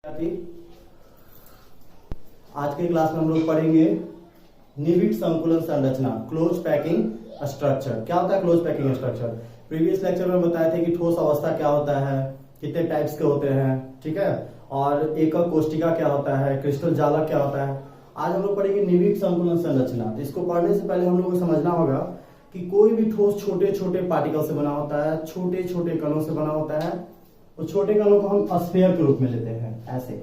आज के क्लास में हम लोग पढ़ेंगे निविड संकुलन संरचना, क्लोज पैकिंग स्ट्रक्चर। क्या होता है close packing structure? Previous lecture में बताए थे कि ठोस अवस्था क्या होता है, कितने टाइप्स के होते हैं, ठीक है, और एकक कोष्टिका क्या होता है, क्रिस्टल जालक क्या होता है। आज हम लोग पढ़ेंगे निविड संकुलन संरचना। तो इसको पढ़ने से पहले हम लोग को समझना होगा कि कोई भी ठोस छोटे छोटे पार्टिकल से बना होता है, छोटे छोटे कणों से बना होता है। तो छोटे कणों को हम स्फीयर के रूप में लेते हैं, ऐसे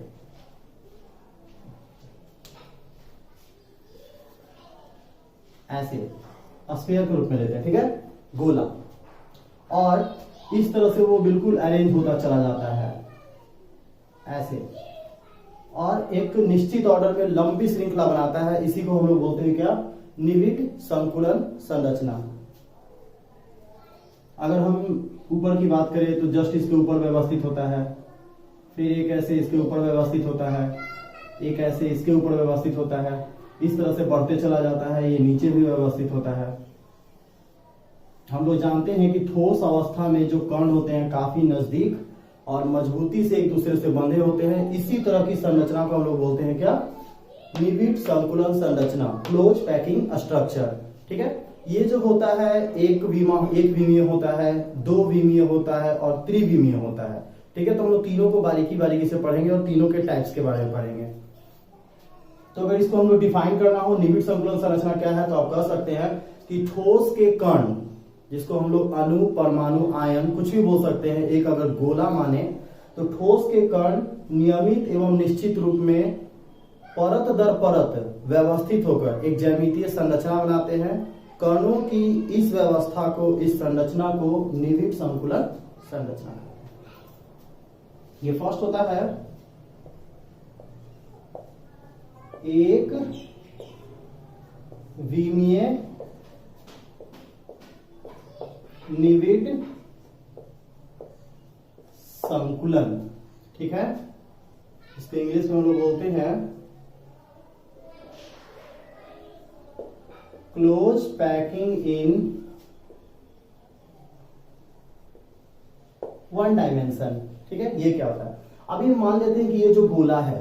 स्फीयर के रूप में लेते हैं, ठीक है, गोला। और इस तरह से वो बिल्कुल अरेंज होता चला जाता है ऐसे, और एक निश्चित ऑर्डर में लंबी श्रृंखला बनाता है। इसी को हम लोग बोलते हैं क्या? निविड संकुलन संरचना। अगर हम ऊपर की बात करें तो जस्ट इसके ऊपर व्यवस्थित होता है, फिर एक ऐसे इसके ऊपर व्यवस्थित होता है, एक ऐसे इसके ऊपर व्यवस्थित होता है, इस तरह से बढ़ते चला जाता है, ये नीचे भी व्यवस्थित होता है। हम लोग जानते हैं कि ठोस अवस्था में जो कण होते हैं काफी नजदीक और मजबूती से एक दूसरे से बंधे होते हैं। इसी तरह की संरचना को हम लोग बोलते हैं क्या? निविड संकुलन संरचना, क्लोज पैकिंग स्ट्रक्चर, ठीक है। ये जो होता है एक विमीय होता है, दो विमीय होता है और त्रिविमीय होता है, ठीक है। तो हम लोग तीनों को बारीकी बारीकी से पढ़ेंगे और तीनों के टाइप्स के बारे में पढ़ेंगे। तो अगर इसको हम लोग डिफाइन करना हो निविड संकुलन संरचना क्या है, तो आप कह सकते हैं कि ठोस के कण, जिसको हम लोग अणु, परमाणु, आयन कुछ भी बोल सकते हैं, एक अगर गोला माने, तो ठोस के कण नियमित एवं निश्चित रूप में परत दर परत व्यवस्थित होकर एक ज्यामितीय संरचना बनाते हैं। कणों की इस व्यवस्था को, इस संरचना को निविड संकुलन संरचना। ये फर्स्ट होता है एक विमीय निविड संकुलन, ठीक है। इसको इंग्लिश में हम लोग बोलते हैं close packing in one dimension, ठीक है। ये क्या होता है? अभी मान लेते हैं कि ये जो गोला है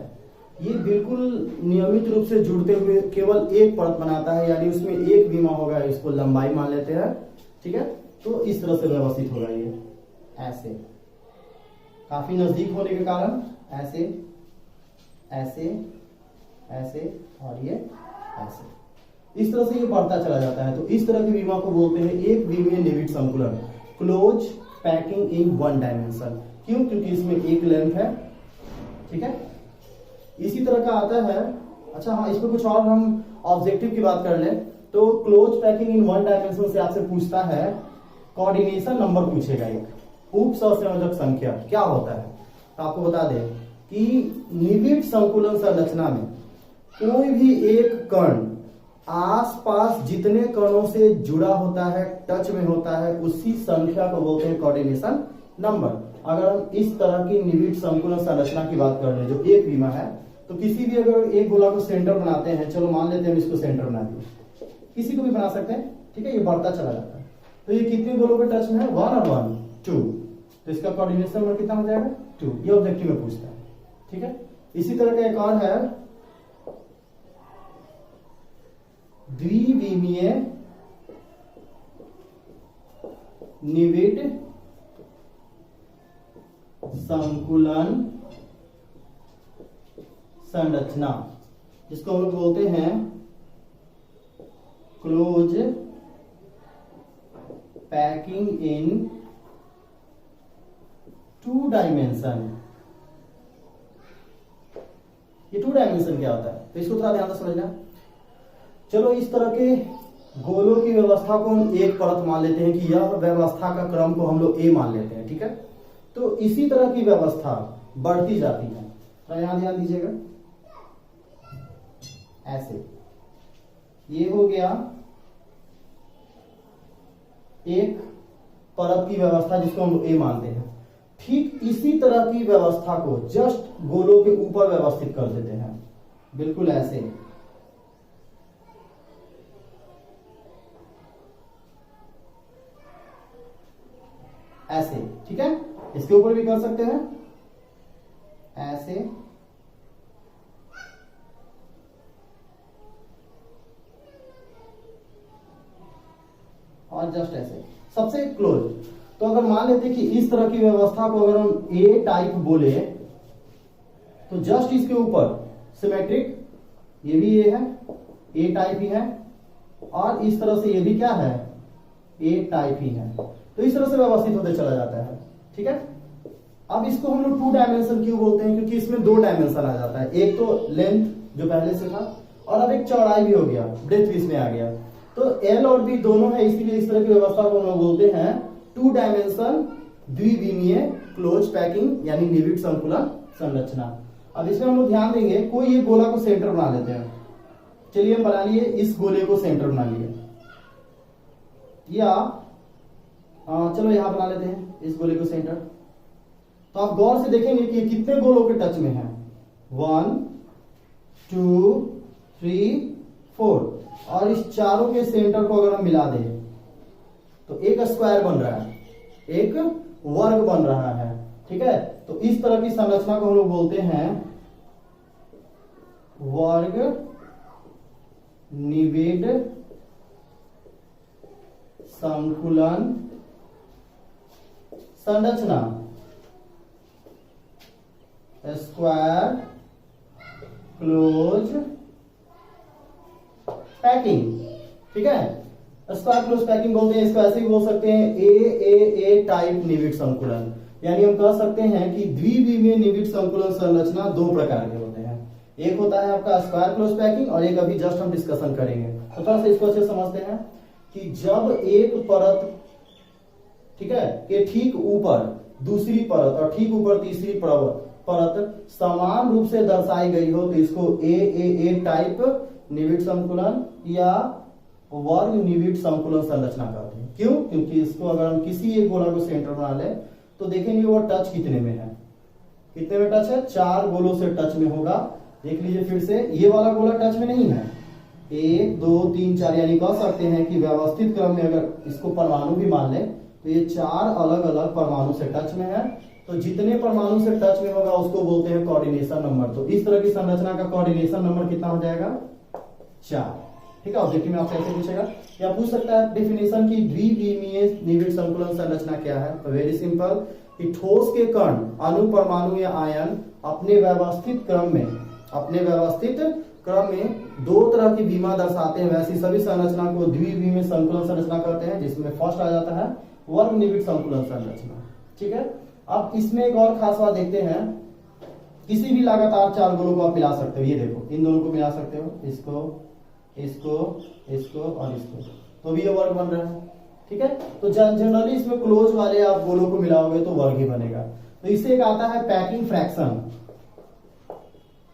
ये बिल्कुल नियमित रूप से जुड़ते हुए केवल एक परत बनाता है, यानी उसमें एक विमा होगा, इसको लंबाई मान लेते हैं, ठीक है। तो इस तरह से व्यवस्थित होगा ये ऐसे, काफी नजदीक होने के कारण ऐसे ऐसे ऐसे और ये ऐसे, इस तरह से ये बढ़ता चला जाता है। तो इस तरह की विमा को बोलते हैं एक विमीय निविड संकुलन, close packing in one dimension. क्यों? क्योंकि इसमें एक लेंथ है, ठीक है। इसी तरह का आता है, अच्छा हाँ, इसमें कुछ और हम ऑब्जेक्टिव की बात कर ले तो close packing in one dimension से आपसे पूछता है कोऑर्डिनेशन नंबर, पूछेगा एक उप सहसंयोजक संख्या क्या होता है। तो आपको बता दें कि निविड संकुलन संरचना में कोई भी एक कण आसपास जितने कणों से जुड़ा होता है, टच में होता है, उसी संख्या को बोलते हैं कोऑर्डिनेशन नंबर। अगर हम इस तरह की निविड संकुलन संरचना की बात कर रहे हैं जो एक विमा है, तो किसी भी अगर एक गोला को सेंटर बनाते हैं, चलो मान लेते हैं हम इसको सेंटर बना दिए, किसी को भी बना सकते हैं, ठीक है। ये बढ़ता चला जाता है, तो ये कितने गोलों के टच में है? 1 और 1 2, तो इसका कोऑर्डिनेशन नंबर कितना हो जाएगा? 2। ये ऑब्जेक्टिव में पूछता है, ठीक है। इसी तरह का एक और है द्विविमीय निविड संकुलन संरचना, जिसको हम लोग बोलते हैं क्लोज पैकिंग इन 2 डायमेंशन। ये 2 डायमेंशन क्या होता है, तो इसको थोड़ा ध्यान से समझना। चलो, इस तरह के गोलों की व्यवस्था को हम एक परत मान लेते हैं कि यह व्यवस्था का क्रम को हम लोग ए मान लेते हैं, ठीक है। तो इसी तरह की व्यवस्था बढ़ती जाती है, तो यहां ध्यान दीजिएगा, ऐसे ये हो गया एक परत की व्यवस्था जिसको हम ए मानते हैं। ठीक इसी तरह की व्यवस्था को जस्ट गोलों के ऊपर व्यवस्थित कर देते हैं, बिल्कुल ऐसे, ऐसे, ठीक है। इसके ऊपर भी कर सकते हैं ऐसे और जस्ट ऐसे सबसे क्लोज। तो अगर मान लेते कि इस तरह की व्यवस्था को अगर हम ए टाइप बोले तो जस्ट इसके ऊपर सिमेट्रिक, ये भी ए है, ए टाइप ही है, और इस तरह से ये भी क्या है, ए टाइप ही है। तो इस तरह से व्यवस्थित होते चला जाता है। ठीक है, अब इसको हम लोग 2 डायमेंशन क्यों बोलते हैं, क्योंकि इसमें 2 डायमेंशन आ जाता है, एक तो लेंथ जो पहले से था और अब एक चौड़ाई भी हो गया, ब्रेथ भी इसमें आ गया। तो एल और बी दोनों है, इसीलिए इस तरह की व्यवस्था को हम लोग बोलते हैं 2 डायमेंशन द्विविमीय क्लोज पैकिंग यानी निविड संकुलन संरचना। अब इसमें हम लोग ध्यान देंगे, कोई ये गोला को सेंटर बना लेते हैं। चलिए हम बना लिए, इस गोले को सेंटर बना लिए, या चलो यहां बना लेते हैं इस गोले को सेंटर। तो आप गौर से देखेंगे कि कितने गोलों के टच में है, 1 2 3 4, और इस चारों के सेंटर को अगर हम मिला दें तो एक स्क्वायर बन रहा है, एक वर्ग बन रहा है। ठीक है, तो इस तरह की संरचना को हम लोग बोलते हैं वर्ग निविड संकुलन संरचना, स्क्वायर क्लोज पैकिंग। ठीक है, स्क्वायर क्लोज पैकिंग बोलते हैं इसको, ऐसे भी बोल सकते हैं ए टाइप निविड संकुलन। यानी हम कह सकते हैं कि द्विविमीय निविड संकुलन संरचना 2 प्रकार के होते हैं, एक होता है आपका स्क्वायर क्लोज पैकिंग और एक अभी जस्ट हम डिस्कशन करेंगे। तो थोड़ा सा इसको अच्छे समझते हैं कि जब एक परत, ठीक है, के ठीक ऊपर दूसरी परत और ठीक ऊपर तीसरी परत समान रूप से दर्शाई गई हो तो इसको ए टाइप निविड संकुलन या वर्ग निविड संकुलन संरचना कहते हैं। क्यों? क्योंकि इसको अगर हम किसी एक गोला को सेंटर बना ले तो देखेंगे वो टच कितने में है, कितने में टच है, 4 गोलों से टच में होगा। देख लीजिए फिर से, ये वाला गोला टच में नहीं है, 1 2 3 4, यानी कह सकते हैं कि व्यवस्थित क्रम में अगर इसको परमाणु भी मान ले तो ये 4 अलग अलग परमाणु से टच में है। तो जितने परमाणु से टच में होगा उसको बोलते हैं कोऑर्डिनेशन नंबर। तो इस तरह की संरचना का कोऑर्डिनेशन नंबर कितना हो जाएगा, 4। ठीक है, ऑब्जेक्टिव में आपसे ऐसे पूछेगा या पूछ सकता है डेफिनेशन की द्विविमीय निविड संकुलन संरचना क्या है। तो वेरी सिंपल, कि ठोस के कण, अणु, परमाणु या आयन अपने व्यवस्थित क्रम में 2 तरह की विमा दर्शाते हैं, वैसी सभी संरचना को द्विविमीय संकुलन संरचना कहते हैं, जिसमें फर्स्ट आ जाता है वर्ग निविड संकुलन संरचना। ठीक है, अब इसमें एक और खास बात देखते हैं, किसी भी लगातार 4 गोलों को आप मिला सकते हो। ये देखो, इन दोनों को मिला सकते हो, इसको और इसको, तो भी ये वर्ग बन रहा है। ठीक है, तो जनरली इसमें क्लोज वाले आप गोलों को मिलाओगे तो वर्ग ही बनेगा। तो इससे एक आता है packing fraction.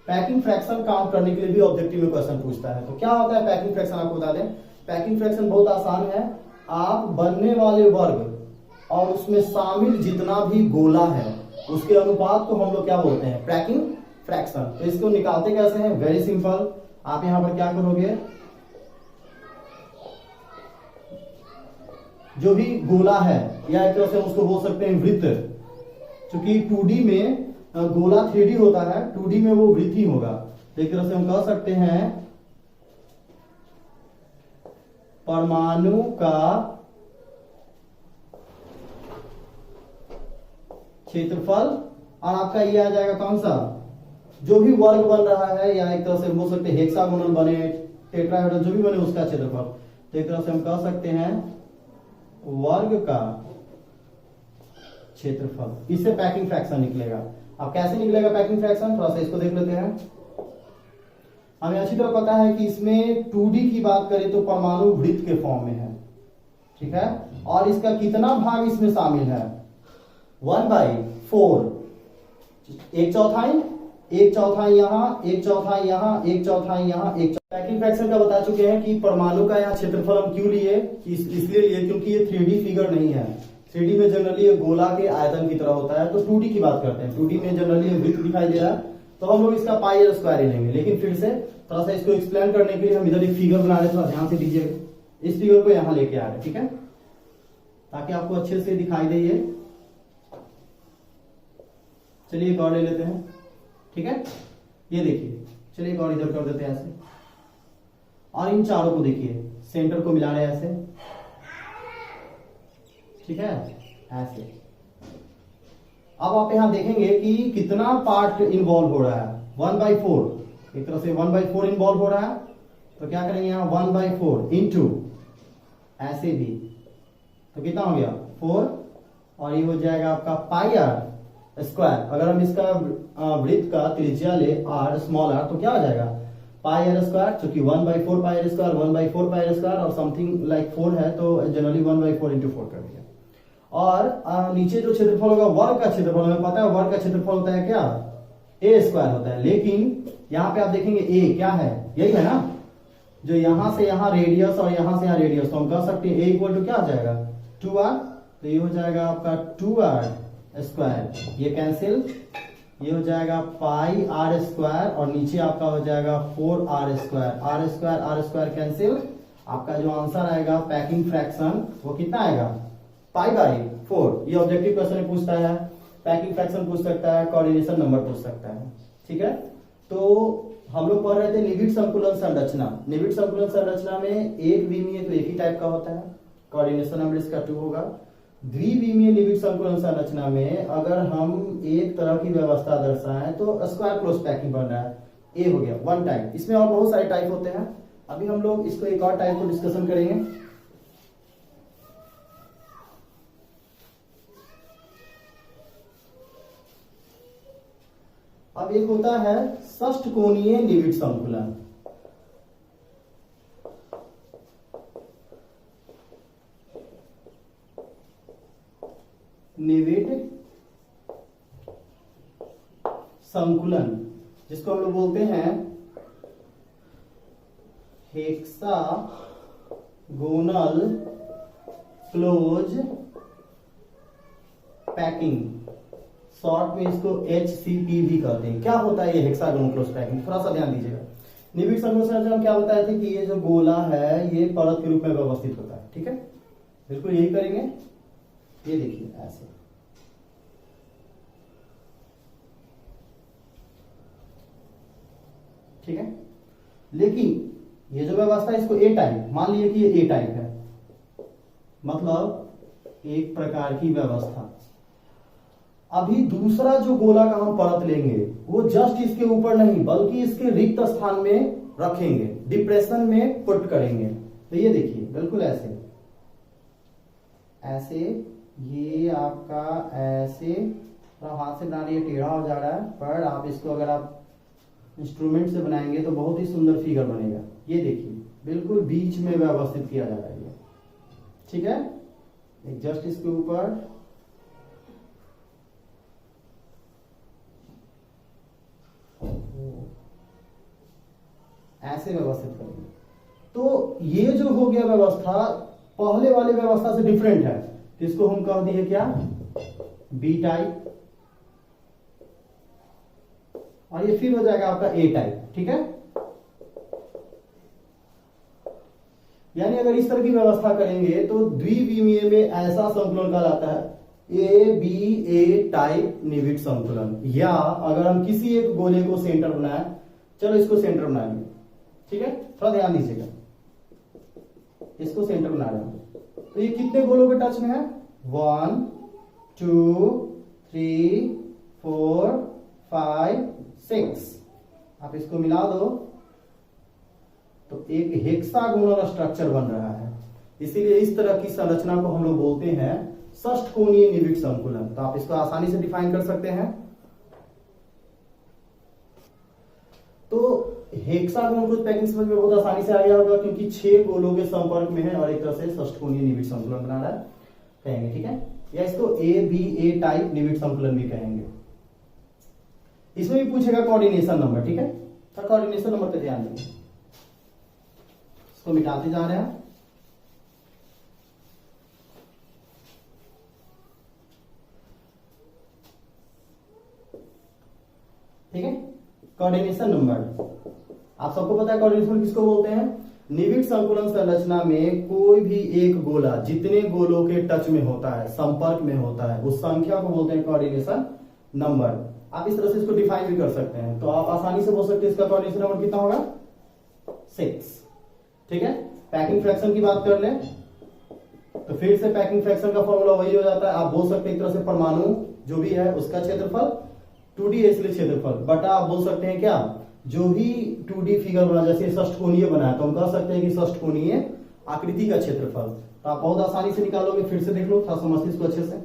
Packing fraction count करने के लिए भी ऑब्जेक्टिव में क्वेश्चन पूछता है। तो क्या होता है पैकिंग फ्रैक्शन, आपको बता दें। पैकिंग फ्रैक्शन बहुत आसान है, आप बनने वाले वर्ग और उसमें शामिल जितना भी गोला है उसके अनुपात को हम लोग क्या बोलते हैं, पैकिंग फ्रैक्शन। तो इसको निकालते कैसे हैं, वेरी सिंपल, आप यहां पर क्या करोगे, जो भी गोला है या एक तरह से उसको बोल सकते हैं वृत्त, क्योंकि 2D में गोला 3D होता है, 2D में वो वृत्त ही होगा। तो एक तरह से हम कह सकते हैं परमाणु का क्षेत्रफल, और आपका ये आ जाएगा कौन सा, जो भी वर्ग बन रहा है, या एक तरह से बोल सकते हैं हेक्सागोनल बने, टेट्राहेड्रल जो भी बने उसका क्षेत्रफल। तो एक तरह से हम कह सकते हैं वर्ग का क्षेत्रफल। इससे पैकिंग फ्रैक्शन निकलेगा। अब कैसे निकलेगा पैकिंग फ्रैक्शन, थोड़ा सा इसको देख लेते हैं। हमें अच्छी तरह पता है कि इसमें 2D की बात करें तो परमाणु वृत्त के फॉर्म में है। ठीक है, और इसका कितना भाग इसमें शामिल है, 1/4, 1/4, 1/4 यहाँ, 1/4 यहाँ, 1/4 यहाँ, 1/4। पैकिंग फ्रैक्शन का बता चुके हैं कि परमाणु का यहाँ क्षेत्रफल हम क्यों लिए, इसलिए लिए क्योंकि ये 3D फिगर नहीं है। 3D में जनरली ये गोला के आयतन की तरह होता है, तो 2D की बात करते हैं। 2D में जनरली ये वृत्त दिखाई दे रहा है, तो हम लोग इसका पाई और स्क्वायर ही लेंगे। लेकिन फिर से थोड़ा सा इसको एक्सप्लेन करने के लिए हम इधर एक फिगर बना रहे, थोड़ा ध्यान से दीजिएगा। इस फिगर को यहाँ लेके आ रहे, ठीक है, ताकि आपको अच्छे से दिखाई दे ये। चलिए एक और ले लेते हैं, ठीक है, ये देखिए, चलिए एक और इधर कर देते हैं ऐसे, और इन चारों को देखिए, सेंटर को मिला रहे हैं ऐसे, ठीक है, ऐसे। अब आप यहां देखेंगे कि कितना पार्ट इन्वॉल्व हो रहा है, 1/4, एक तरह से 1/4 इन्वॉल्व हो रहा है। तो क्या करेंगे यहाँ 1/4 इंटू ऐसे भी, तो कितना हो गया 4, और ये हो जाएगा आपका पाई आर स्क्वायर। अगर हम इसका वृत्त का त्रिज्या ले आर स्मॉल आर, तो क्या हो जाएगा पाई आर स्क्वायर, चूंकि 1/4 pi R square, 1/4 pi R square और समथिंग लाइक 4 है, तो जनरली 1/4 इंटू 4 कर दिया। और नीचे जो क्षेत्रफल होगा वर्ग का क्षेत्रफल, हमें पता है वर्ग का क्षेत्रफल होता है क्या, ए स्क्वायर होता है। लेकिन यहाँ पे आप देखेंगे ए क्या है, यही है ना, जो यहां से यहां रेडियस और यहां से यहां रेडियस, तो हम कह सकते हैं ए इक्वल टू क्या आ जाएगा 2r, तो ये हो जाएगा आपका 2r स्क्वायर, ये कैंसिल, ये हो जाएगा पाई आर स्क्वायर और नीचे आपका हो जाएगा 4r square, are square cancel. आपका जो आंसर आएगा पैकिंग फ्रैक्शन वो कितना आएगा π/4। ये ऑब्जेक्टिव क्वेश्चन पूछता है, पैकिंग फ्रैक्शन पूछ सकता है, कोऑर्डिनेशन नंबर पूछ सकता है। ठीक है, तो हम लोग पढ़ रहे थे निविड संकुलन संरचना। निविड संकुलन संरचना में एक विमीय तो एक ही टाइप का होता है, कोऑर्डिनेशन नंबर इसका 2 होगा। द्विविमीय निविड संकुलन संरचना में अगर हम एक तरह की व्यवस्था दर्शाएं तो स्क्वायर क्लोज पैकिंग बन रहा है, ए हो गया 1 टाइप। इसमें और बहुत सारे टाइप होते हैं, अभी हम लोग इसको एक और टाइप को डिस्कशन करेंगे। अब एक होता है षष्ठकोणीय निविड संकुलन। निविड संकुलन जिसको हम लोग बोलते हैं हेक्सागोनल क्लोज पैकिंग, शॉर्ट में इसको HCP भी कहते हैं। क्या होता है ये हेक्सागोनल क्लोज पैकिंग, थोड़ा सा ध्यान दीजिएगा। निविड संकुलन संरचना क्या बताए थे कि ये जो गोला है ये परत के रूप में व्यवस्थित होता है। ठीक है, बिल्कुल यही करेंगे। ये देखिए ऐसे, ठीक है। लेकिन ये जो व्यवस्था है इसको ए टाइप मान लीजिए कि ये ए टाइप है, मतलब एक प्रकार की व्यवस्था। अभी दूसरा जो गोला का हम परत लेंगे वो जस्ट इसके ऊपर नहीं बल्कि इसके रिक्त स्थान में रखेंगे, डिप्रेशन में पुट करेंगे। तो ये देखिए बिल्कुल ऐसे ऐसे, ये आपका ऐसे हाथ से बना लिए टेढ़ा हो जा रहा है, पर आप इसको अगर आप इंस्ट्रूमेंट से बनाएंगे तो बहुत ही सुंदर फिगर बनेगा। ये देखिए बिल्कुल बीच में व्यवस्थित किया जा रहा है ये। ठीक है, एक जस्ट इसके ऊपर ऐसे व्यवस्थित करेंगे। तो ये जो हो गया व्यवस्था पहले वाले व्यवस्था से डिफरेंट है, तो इसको हम कह दिए क्या बी टाइप, और ये फिर हो जाएगा आपका ए टाइप। ठीक है, यानी अगर इस तरह की व्यवस्था करेंगे तो द्विविमीय में ऐसा संकुलन कहलाता है ए टाइप निविड संकुलन। या अगर हम किसी एक गोले को सेंटर बनाए, चलो इसको सेंटर बना लेंगे। ठीक है, थोड़ा ध्यान दीजिएगा, इसको सेंटर बना रहे हैं तो ये कितने गोलों के टच में है 1 2 3 4 5 6। आप इसको मिला दो तो एक हेक्सागोनल स्ट्रक्चर बन रहा है। इसीलिए इस तरह की संरचना को हम लोग बोलते हैं षष्ठकोणीय निविड संकुलन। तो आप इसको आसानी से डिफाइन कर सकते हैं। तो हेक्सागोनल क्लोज पैकिंग समझ में बहुत आसानी से आ गया होगा, क्योंकि 6 गोलों के संपर्क में है और एक तरह से षष्ठकोणीय निविड संकुलन बना रहा है कहेंगे। ठीक है, या इसको ए टाइप निविड संकुलन भी कहेंगे। इसमें भी पूछेगा कोऑर्डिनेशन नंबर। ठीक है, तो कोऑर्डिनेशन नंबर पे ध्यान देंगे। इसको मिटाते जा रहे हैं। ठीक है, कोऑर्डिनेशन नंबर आप सबको पता है कोऑर्डिनेशन किसको बोलते हैं। निविड संकुलन संरचना में कोई भी एक गोला जितने गोलों के टच में होता है, संपर्क में होता है, उस संख्या को बोलते हैं कोऑर्डिनेशन नंबर। आप इस तरह से इसको डिफाइन भी कर सकते हैं। तो आप आसानी से बोल सकते हैं इसका कोऑर्डिनेशन नंबर कितना होगा 6। ठीक है, पैकिंग फ्रैक्शन की बात कर लें तो फिर से पैकिंग फ्रैक्शन का फॉर्मूला वही हो जाता है। आप बोल सकते हैं एक तरह से परमाणु जो भी है उसका क्षेत्रफल 2D है इसलिए क्षेत्रफल, बट आप बोल सकते हैं क्या, जो भी 2D फिगर बना, जैसे षष्ठकोणीय बना है तो हम कह सकते हैं कि षष्ठकोणीय आकृति का क्षेत्रफल। तो आप बहुत आसानी से निकालोगे। फिर से देख लो, थोड़ा समझते इसको अच्छे से।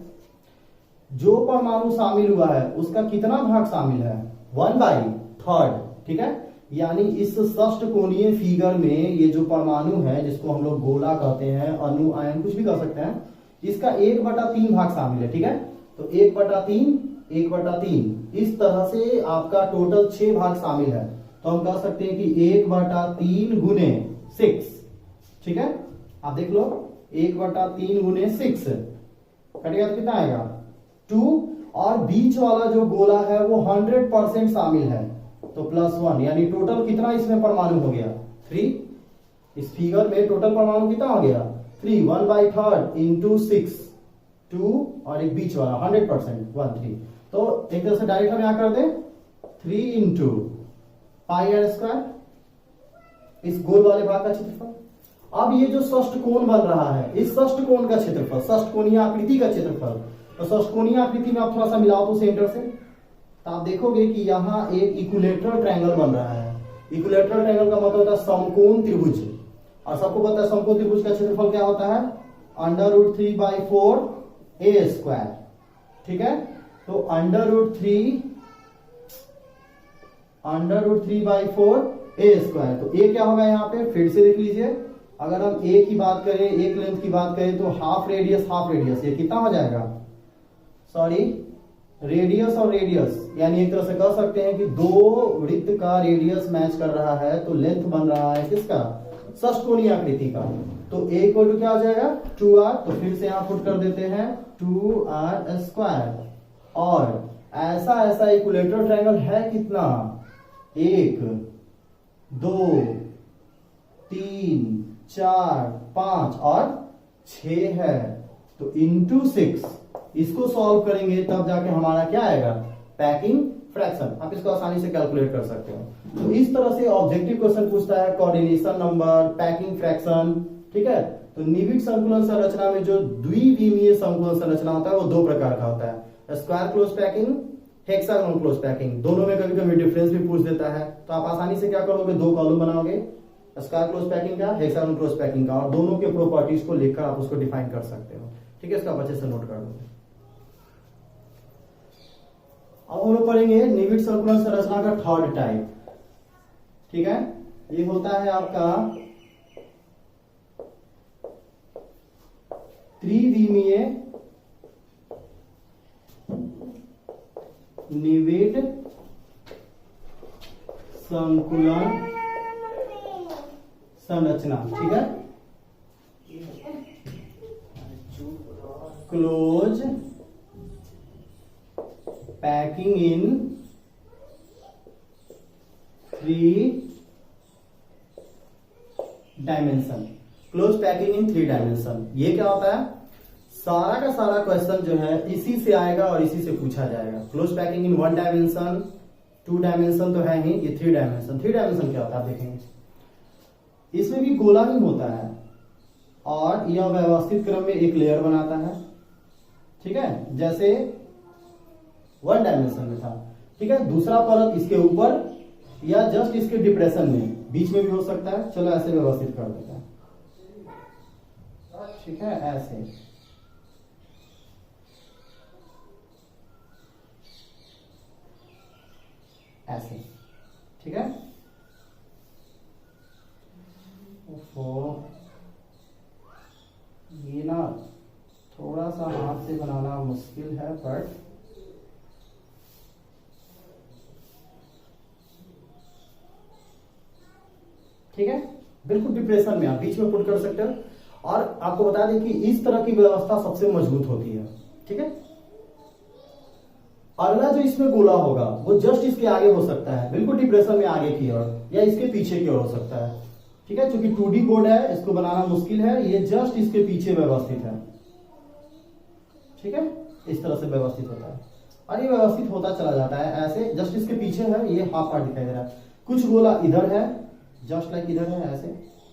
जो परमाणु शामिल हुआ है उसका कितना भाग शामिल है, 1/3, ठीक है। यानी इस षष्ठकोणीय फिगर में ये जो परमाणु है, जिसको हम लोग गोला कहते हैं, अणु, आयन, कुछ भी कह सकते हैं, इसका 1/3 भाग शामिल है, ठीक है। तो 1/3 इस तरह से आपका टोटल 6 भाग शामिल है। तो हम कह सकते हैं कि 1/3 गुने 6, ठीक है। आप देख लो, 1/3 गुने 6 कटेगा तो कितना आएगा, 2, और बीच वाला जो गोला है वो 100% शामिल है तो +1, यानी टोटल कितना इसमें परमाणु हो गया, 3। इस फिगर में टोटल परमाणु कितना हो गया, 3, 1/3 इंटू 6, 2, और एक बीच वाला 100%, 1, 3। तो एक तरह से डायरेक्ट हम यहां कर दे, 3 इंटू πr², इस गोल वाले भाग का क्षेत्रफल। अब ये जो षष्ठकोण बन रहा है, इस षष्ठकोण का क्षेत्रफल, षष्ठकोणीय आकृति का क्षेत्रफल, तो षष्ठकोणीय आकृति में आप थोड़ा सा मिलाओ तो सेंटर से, तो आप देखोगे कि यहाँ एक इक्विलेटरल ट्रायंगल बन रहा है। इक्विलेटरल ट्रायंगल का मतलब होता है समकोण त्रिभुज, और सबको पता है समकोण त्रिभुज का क्षेत्रफल क्या होता है, √3/4 a², ठीक है। तो √3/4 a², तो a क्या होगा यहाँ पे, फिर से देख लीजिए। अगर हम a की बात करें, एक लेंथ की बात करें, तो हाफ रेडियस, ये कितना हो जाएगा, सॉरी, रेडियस और रेडियस, यानी एक तरह से कह सकते हैं कि दो वृत्त का रेडियस मैच कर रहा है, तो लेंथ बन रहा है किसका, षष्ठकोणीय आकृति का। तो a इक्वल टू क्या हो जाएगा, 2r। तो फिर से यहां पुट कर देते हैं 2r²। और ऐसा इक्विलेटरल ट्रायंगल है कितना, 1, 2, 3, 4, 5 और 6 है। तो इंटू 6 इसको सॉल्व करेंगे तब जाके हमारा क्या आएगा, पैकिंग फ्रैक्शन। आप इसको आसानी से कैलकुलेट कर सकते हो। तो इस तरह से ऑब्जेक्टिव क्वेश्चन पूछता है, कोऑर्डिनेशन नंबर, पैकिंग फ्रैक्शन, ठीक है। तो निविड संकुलन संरचना में जो द्विविमीय संकुलन संरचना होता है वो 2 प्रकार का होता है, square close packing, hexagonal close packing. दोनों में कभी कभी डिफरेंस भी पूछ देता है। तो आप आसानी से क्या करोगे, 2 कॉलम बनाओगे, स्क्वायर क्लोज पैकिंग का, हेक्सागोनल क्लोज पैकिंग का, और दोनों के प्रॉपर्टीज को लिखकर आप उसको डिफाइन कर सकते हो, ठीक है। इसका आप अच्छे से नोट कर लो। अब हम लोग पढ़ेंगे निविड संकुलन संरचना का 3rd टाइप, ठीक है। ये होता है आपका त्रिविमीय निविड संकुलन संरचना, ठीक है। क्लोज पैकिंग इन 3 डायमेंशन, क्लोज पैकिंग इन 3 डायमेंशन। ये क्या होता है, सारा का सारा क्वेश्चन जो है इसी से आएगा और इसी से पूछा जाएगा। क्लोज पैकिंग इन 1 डायमेंशन, 2 डायमेंशन तो है ही, ये 3 डायमेंशन। 3 डायमेंशन क्या होता है आप देखेंगे, इसमें भी गोला ही होता है और यह व्यवस्थित क्रम में एक लेयर बनाता है, ठीक है, जैसे 1 डायमेंशन में था, ठीक है। दूसरा परत इसके ऊपर या जस्ट इसके डिप्रेशन में, बीच में भी हो सकता है। चलो ऐसे व्यवस्थित कर देते हैं, ठीक है, ऐसे, ऐसे, ठीक है। ये ना थोड़ा सा हाथ से बनाना मुश्किल है, बट ठीक है, बिल्कुल डिप्रेशन में आप बीच में पुट कर सकते हो। और आपको बता दें कि इस तरह की व्यवस्था सबसे मजबूत होती है, ठीक है। अगला जो इसमें गोला होगा वो जस्ट इसके आगे हो सकता है, बिल्कुल डिप्रेशन में आगे की ओर, या इसके पीछे की ओर हो सकता है, ठीक है। क्योंकि 2D बोर्ड है, इसको बनाना मुश्किल है। ये जस्ट इसके पीछे व्यवस्थित है, ठीक है, इस तरह से व्यवस्थित होता है और ये व्यवस्थित होता चला जाता है ऐसे। जस्ट इसके पीछे है, ये हाफ पार्ट दिखाई दे रहा है। कुछ गोला इधर है, जस्ट लाइक इधर है, ऐसे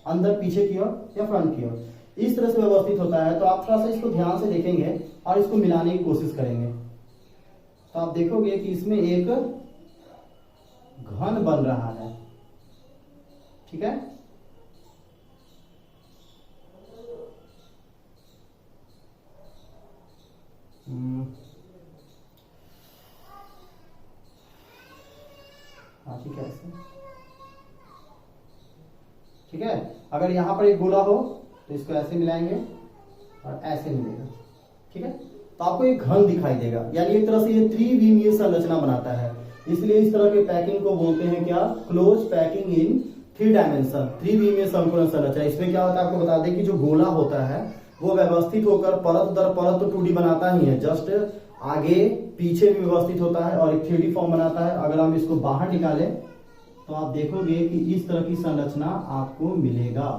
अंदर पीछे की ओर या फ्रंट की ओर। इस तरह से व्यवस्थित होता है। तो आप थोड़ा सा इसको ध्यान से देखेंगे और इसको मिलाने की कोशिश करेंगे तो आप देखोगे कि इसमें एक घन बन रहा है। ठीक है, हाँ ठीक है ऐसे। ठीक है, अगर यहां पर एक गोला हो तो इसको ऐसे मिलाएंगे और ऐसे मिलेगा। ठीक है, तो आपको एक घन दिखाई देगा, यानी एक तरह से ये त्रिविमीय संरचना बनाता है। इसलिए इस तरह के पैकिंग को बोलते हैं क्या, क्लोज पैकिंग इन 3 डायमेंशन, त्रिविमीय संकुलन संरचना। इसमें क्या होता है आपको बता दें कि जो गोला होता है वो व्यवस्थित होकर परत दर परत तो 2D बनाता ही है, जस्ट आगे पीछे भी व्यवस्थित होता है और एक 3D फॉर्म बनाता है। अगर हम इसको बाहर निकालें तो आप देखोगे कि इस तरह की संरचना आपको मिलेगा।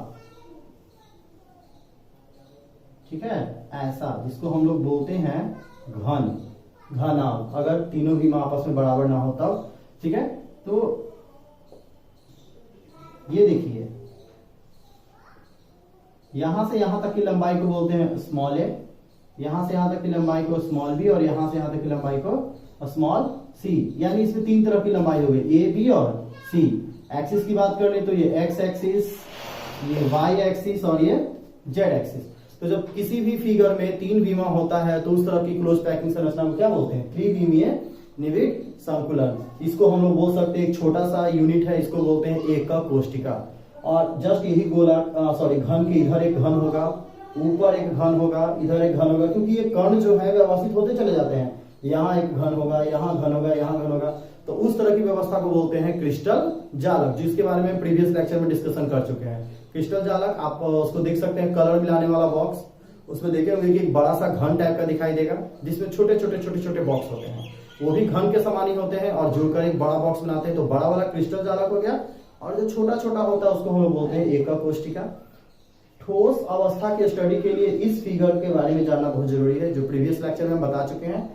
ठीक है, ऐसा जिसको हम लोग बोलते हैं घन, घनाभ, अगर तीनों भी आपस में बराबर ना हो तब। ठीक है, तो ये देखिए यहां से यहां तक की लंबाई को बोलते हैं स्मॉल ए, यहां से यहां तक की लंबाई को स्मॉल बी और यहां से यहां तक की लंबाई को स्मॉल सी। यानी इसमें 3 तरह की लंबाई हो गई, ए बी और सी। एक्सिस की बात कर ले तो ये एक्स एक्सिस, ये वाई एक्सिस और ये जेड एक्सिस। तो जब किसी भी फिगर में 3 विमा होता है तो उस तरह की क्लोज पैकिंग संरचना को क्या बोलते हैं, त्रिविमीय निविड संकुलन। इसको हम लोग बोल सकते हैं एक छोटा सा यूनिट है, इसको बोलते हैं एकक कोष्टिका। और जस्ट यही गोला घन के इधर एक घन होगा, ऊपर एक घन होगा, इधर एक घन होगा, क्योंकि ये कण जो है व्यवस्थित होते चले जाते हैं। यहाँ एक घन होगा, यहाँ घन होगा, यहाँ घन होगा। तो उस तरह की व्यवस्था को बोलते हैं क्रिस्टल जालक, जिसके बारे में प्रीवियस लेक्चर में डिस्कशन कर चुके हैं। क्रिस्टल जालक आप उसको देख सकते हैं, कलर मिलाने वाला बॉक्स, उसमें देखे होंगे कि एक बड़ा सा घन टाइप का दिखाई देगा जिसमें छोटे छोटे बॉक्स होते हैं, वो भी घन के समान ही होते हैं और जुड़कर एक बड़ा बॉक्स बनाते हैं। तो बड़ा वाला क्रिस्टल जालक हो गया, और जो छोटा छोटा होता है उसको हम लोग बोलते हैं एकक कोष्टिका। ठोस अवस्था की स्टडी के लिए इस फिगर के बारे में जानना बहुत जरूरी है, जो प्रीवियस लेक्चर में बता चुके हैं।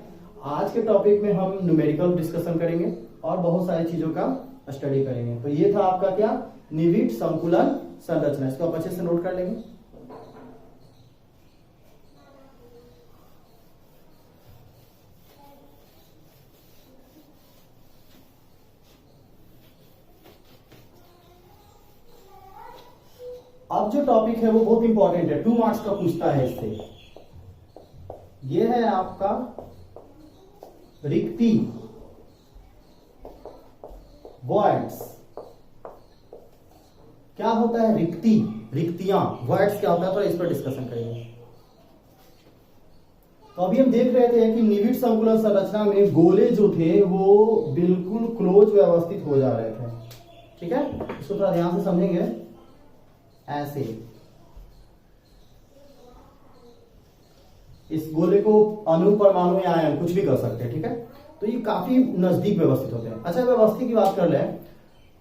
आज के टॉपिक में हम न्यूमेरिकल डिस्कशन करेंगे और बहुत सारी चीजों का स्टडी करेंगे। तो ये था आपका क्या, निविड संकुलन संरचना। इसको आप अच्छे से नोट कर लेंगे। अब जो टॉपिक है वो बहुत इंपॉर्टेंट है, 2 मार्क्स का पूछता है इससे। ये है आपका रिक्ति, वॉइड्स। क्या होता है रिक्ति, रिक्तियां, वॉइड्स क्या होता है, तो इस पर डिस्कशन करेंगे। तो अभी हम देख रहे थे कि निविड संकुलन संरचना में गोले जो थे वो बिल्कुल क्लोज व्यवस्थित हो जा रहे थे। ठीक है, इसको थोड़ा ध्यान से समझेंगे। ऐसे इस गोले को अणु, परमाणु या आयन कुछ भी कर सकते हैं। ठीक है, तो ये काफी नजदीक व्यवस्थित होते हैं। अच्छा, व्यवस्थित की बात कर ले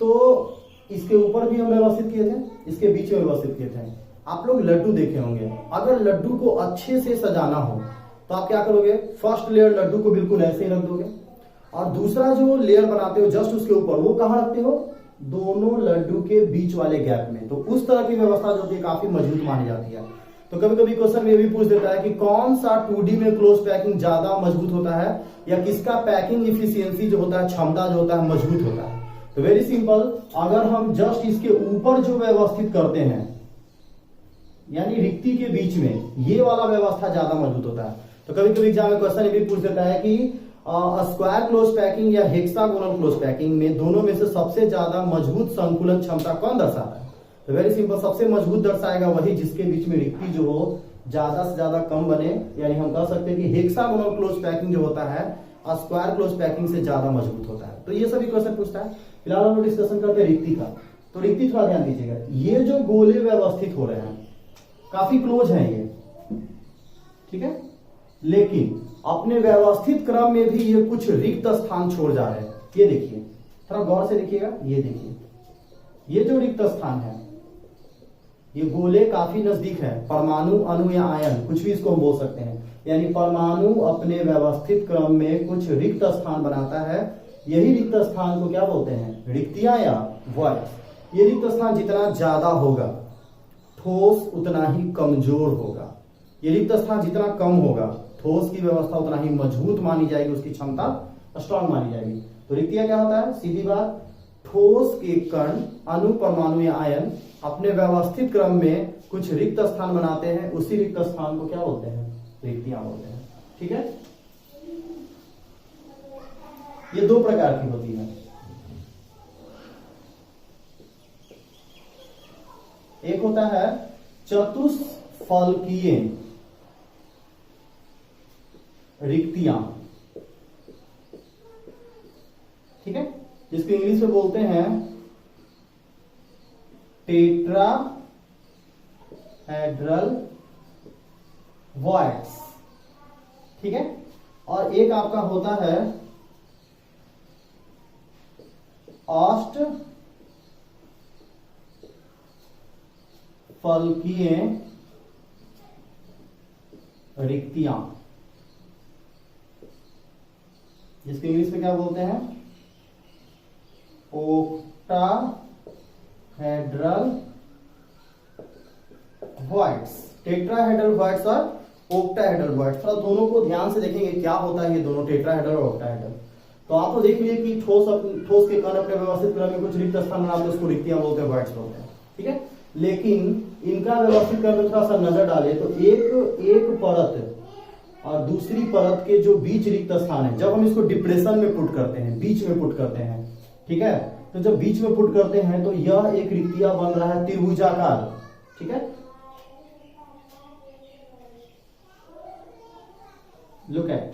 तो इसके ऊपर भी हम व्यवस्थित किए थे, इसके बीच में व्यवस्थित किए थे। आप लोग लड्डू देखे होंगे, अगर लड्डू को अच्छे से सजाना हो तो आप क्या करोगे, फर्स्ट लेयर लड्डू को बिल्कुल ऐसे ही रख दोगे और दूसरा जो लेयर बनाते हो जस्ट उसके ऊपर, वो कहां रखते हो, दोनों लड्डू के बीच वाले गैप में। तो उस तरह की व्यवस्था जो होती है काफी मजबूत मानी जाती है। तो कभी कभी क्वेश्चन में भी पूछ देता है कि कौन सा 2D में क्लोज पैकिंग ज्यादा मजबूत होता है, या किसका पैकिंग इफिशियंसी जो होता है, क्षमता जो होता है, मजबूत होता है। तो वेरी सिंपल, अगर हम जस्ट इसके ऊपर जो व्यवस्थित करते हैं, यानी रिक्ति के बीच में, ये वाला व्यवस्था ज्यादा मजबूत होता है। तो कभी कभी एग्जाम में क्वेश्चन भी पूछ देता है कि स्क्वायर क्लोज पैकिंग या हेक्सागोनल क्लोज पैकिंग में दोनों में से सबसे ज्यादा मजबूत संकुलन क्षमता कौन दर्शाता है। तो वेरी सिंपल, सबसे मजबूत दर्शाएगा वही जिसके बीच में रिक्ति जो हो ज्यादा से ज्यादा कम बने। यानी हम कह सकते हैं कि हेक्सागोनल क्लोज पैकिंग जो होता है स्क्वायर क्लोज पैकिंग से ज्यादा मजबूत होता है। तो ये सभी क्वेश्चन पूछता है। फिलहाल हम लोग डिस्कशन करते हैं रिक्ति का। तो रिक्ति थोड़ा ध्यान दीजिएगा, ये जो गोले व्यवस्थित हो रहे हैं काफी क्लोज हैं ये, ठीक है, लेकिन अपने व्यवस्थित क्रम में भी ये कुछ रिक्त स्थान छोड़ जा रहे हैं। ये देखिए, थोड़ा गौर से देखिएगा, ये देखिए, ये जो रिक्त स्थान है, ये गोले काफी नजदीक है, परमाणु, अणु या आयन, कुछ भी इसको हम बोल सकते हैं। यानी परमाणु अपने व्यवस्थित क्रम में कुछ रिक्त स्थान बनाता है। यही रिक्त स्थान को क्या बोलते हैं, रिक्तियां या वॉइड। ये रिक्त स्थान जितना ज्यादा होगा, ठोस उतना ही कमजोर होगा। ये रिक्त स्थान जितना कम होगा, ठोस की व्यवस्था उतना ही मजबूत मानी जाएगी, उसकी क्षमता स्ट्रांग मानी जाएगी। तो रिक्तियां क्या होता है, सीधी बात, ठोस के कण, अणु, परमाणु या आयन अपने व्यवस्थित क्रम में कुछ रिक्त स्थान बनाते हैं, उसी रिक्त स्थान को क्या बोलते हैं, रिक्तियां बोलते हैं। ठीक है, ये दो प्रकार की होती है। एक होता है चतुष्फलकीय रिक्तियां, ठीक है, जिसको इंग्लिश में बोलते हैं टेट्राहेड्रल वॉइड्स। ठीक है, और एक आपका होता है अष्टफलकीय रिक्तियां, जिसको इंग्लिश में क्या बोलते हैं, ओक्टाहेड्रल वॉइड्स। टेट्राहेड्रल वॉइड्स और ओक्टाहेड्रल वॉइड्स, थोड़ा दोनों को ध्यान से देखेंगे क्या होता है ये दोनों, टेट्राहेड्रल और ओक्टाहेड्रल। तो आप तो देख लिए कि ठोस के कण अपने व्यवस्थित क्रम में कुछ रिक्त स्थान बनाते हैं, उसको रिक्तियां बोलते हैं, वॉइड्स बोलते हैं। ठीक है, लेकिन इनका व्यवस्थित क्रम में थोड़ा सा नजर डाले तो एक परत और दूसरी परत के जो बीच रिक्त स्थान है, जब हम इसको डिप्रेशन में पुट करते हैं, बीच में पुट करते हैं, ठीक है, तो जब बीच में पुट करते हैं तो यह एक रिक्तियां बन रहा है त्रिभुजाकार। ठीक है, लुक एट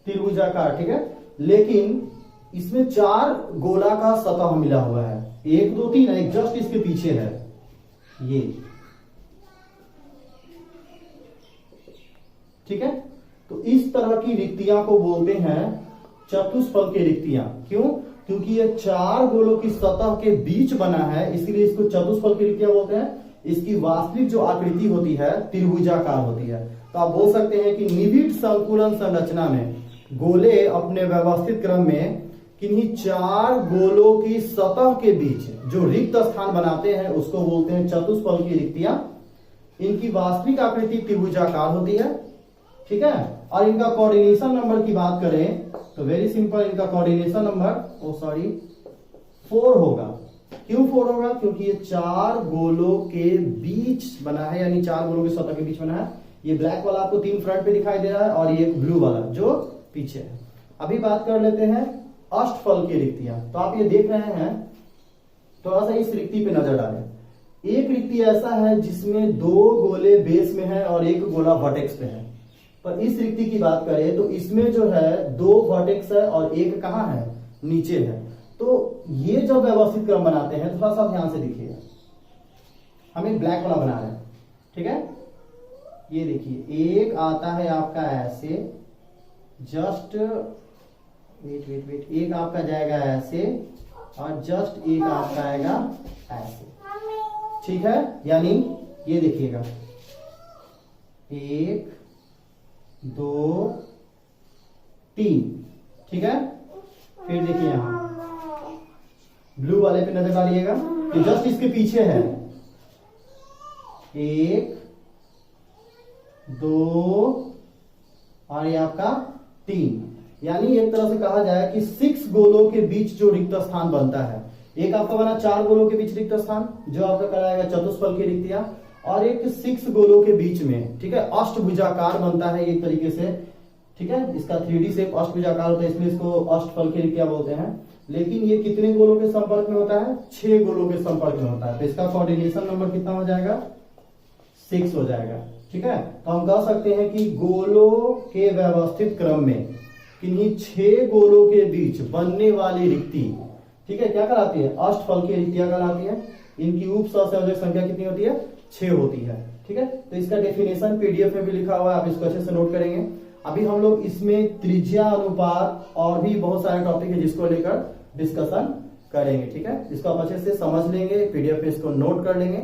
त्रिभुजाकार। ठीक है, लेकिन इसमें 4 गोला का सतह मिला हुआ है, 1 2 3, एक जस्ट इसके पीछे है ये। ठीक है, तो इस तरह की रिक्तियां को बोलते हैं चतुष्फल की रिक्तियां। क्यों? क्योंकि ये 4 गोलों की सतह के बीच बना है, इसलिए इसको चतुष्फल की रिक्तियां बोलते हैं। इसकी वास्तविक जो आकृति होती है त्रिभुजाकार होती है। तो आप बोल सकते हैं कि निविड संकुलन संरचना में गोले अपने व्यवस्थित क्रम में किन्हीं 4 गोलों की सतह के बीच जो रिक्त स्थान बनाते हैं उसको बोलते हैं चतुष्फल की रिक्तियां। इनकी वास्तविक आकृति त्रिभुजाकार होती है। ठीक है, और इनका कोऑर्डिनेशन नंबर की बात करें तो वेरी सिंपल, इनका कोऑर्डिनेशन नंबर 4 होगा। क्यों 4 होगा? क्योंकि ये 4 गोलों के बीच बना है, यानी 4 गोलों की सतह के बीच बना है। ये ब्लैक वाला आपको 3 फ्रंट पे दिखाई दे रहा है और ये ब्लू वाला जो पीछे है। अभी बात कर लेते हैं अष्टफल की रिक्तियां। तो आप ये देख रहे हैं, थोड़ा सा इस रिक्ति पे नजर डालें। एक रिक्ति ऐसा है जिसमें 2 गोले बेस में है और 1 गोला वर्टेक्स पे है। पर इस रिक्ति की बात करें तो इसमें जो है 2 वर्टेक्स है और 1 कहां है? नीचे है। तो ये जब व्यवस्थित क्रम बनाते हैं, थोड़ा सा ध्यान से देखिए, हम एक ब्लैक वाला बना रहे हैं। ठीक है, ये देखिए, एक आता है आपका ऐसे, जस्ट वेट, एक आपका जाएगा ऐसे और जस्ट एक आपका आएगा ऐसे। ठीक है, यानी ये देखिएगा 1 2 3। ठीक है, फिर देखिए यहां ब्लू वाले पे नजर डालिएगा, ये जस्ट इसके पीछे है। 1 2 और ये आपका 3। यानी एक तरह से कहा जाए कि 6 गोलों के बीच जो रिक्त स्थान बनता है, एक आपका बना 4 गोलों के बीच रिक्त स्थान जो आपका कराएगा चतुष्फल की रिक्तियां, और एक 6 गोलों के बीच में, ठीक है, अष्टभुजाकार बनता है एक तरीके से। ठीक है, इसका 3D शेप अष्टभुजाकार होता है, इसलिए इसको अष्टफल की रिक्तियां बोलते हैं। लेकिन ये कितने गोलों के संपर्क में होता है? 6 गोलों के संपर्क में होता है। तो इसका कोऑर्डिनेशन नंबर कितना हो जाएगा? 6 हो जाएगा। ठीक है, तो हम कह सकते हैं कि गोलों के व्यवस्थित क्रम में किन्हीं 6 गोलों के बीच बनने वाली रिक्ति, ठीक है, क्या कहलाती है? अष्टफल की रिक्तियां कहलाती है। इनकी उप सहसंयोजक संख्या कितनी होती है? 6 होती है। ठीक है, तो इसका डेफिनेशन पीडीएफ में भी लिखा हुआ है, आप इसको अच्छे से नोट करेंगे। अभी हम लोग इसमें त्रिज्या अनुपात और भी बहुत सारे टॉपिक है जिसको लेकर डिस्कशन करेंगे। ठीक है, इसको आप अच्छे से समझ लेंगे, पीडीएफ में इसको नोट कर लेंगे।